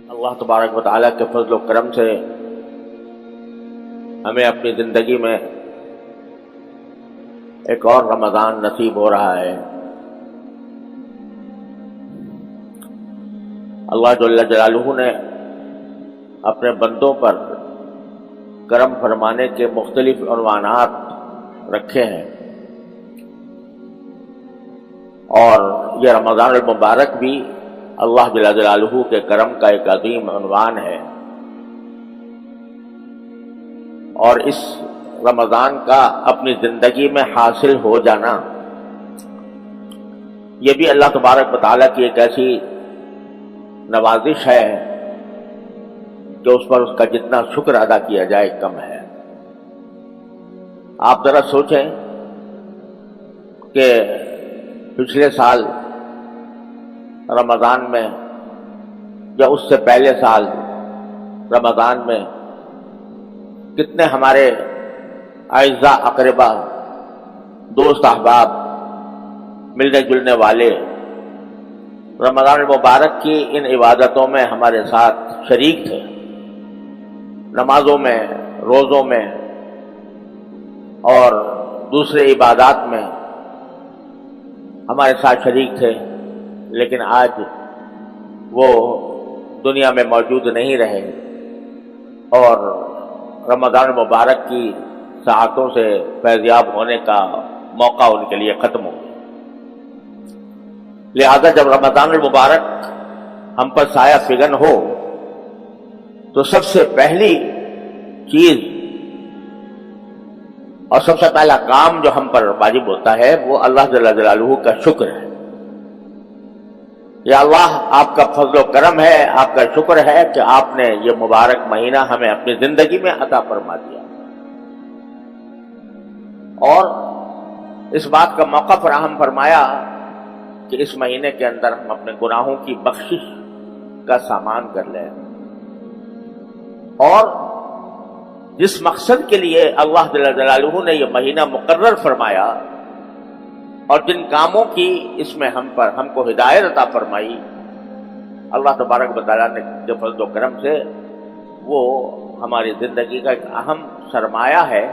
اللہ تبارک و تعالیٰ کے فضل و کرم سے ہمیں اپنی زندگی میں ایک اور رمضان نصیب ہو رہا ہے۔ اللہ جل جلالہ نے اپنے بندوں پر کرم فرمانے کے مختلف عنوانات رکھے ہیں، اور یہ رمضان المبارک بھی اللہ جل جلالہ کے کرم کا ایک عظیم عنوان ہے۔ اور اس رمضان کا اپنی زندگی میں حاصل ہو جانا، یہ بھی اللہ تبارک و تعالیٰ کی ایک ایسی نوازش ہے کہ اس پر اس کا جتنا شکر ادا کیا جائے کم ہے۔ آپ ذرا سوچیں کہ پچھلے سال رمضان میں یا اس سے پہلے سال رمضان میں کتنے ہمارے اعزاء اقربا، دوست احباب، ملنے جلنے والے رمضان المبارک کی ان عبادتوں میں ہمارے ساتھ شریک تھے، نمازوں میں، روزوں میں اور دوسرے عبادات میں ہمارے ساتھ شریک تھے، لیکن آج وہ دنیا میں موجود نہیں رہے اور رمضان المبارک کی ساعتوں سے فیضیاب ہونے کا موقع ان کے لیے ختم ہو گیا۔ لہذا جب رمضان المبارک ہم پر سایہ فگن ہو تو سب سے پہلی چیز اور سب سے پہلا کام جو ہم پر واجب ہوتا ہے وہ اللہ جل جلالہ کا شکر ہے۔ یا اللہ، آپ کا فضل و کرم ہے، آپ کا شکر ہے کہ آپ نے یہ مبارک مہینہ ہمیں اپنی زندگی میں عطا فرما دیا، اور اس بات کا موقع فراہم فرمایا کہ اس مہینے کے اندر ہم اپنے گناہوں کی بخشش کا سامان کر لیں، اور جس مقصد کے لیے اللہ جل جلالہ نے یہ مہینہ مقرر فرمایا اور جن کاموں کی اس میں ہم کو ہدایت عطا فرمائی، اللہ تبارک و تعالیٰ نے کے فضل و کرم سے وہ ہماری زندگی کا ایک اہم سرمایہ ہے۔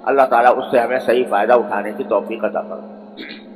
اللہ تعالیٰ اس سے ہمیں صحیح فائدہ اٹھانے کی توفیق عطا فرمائے۔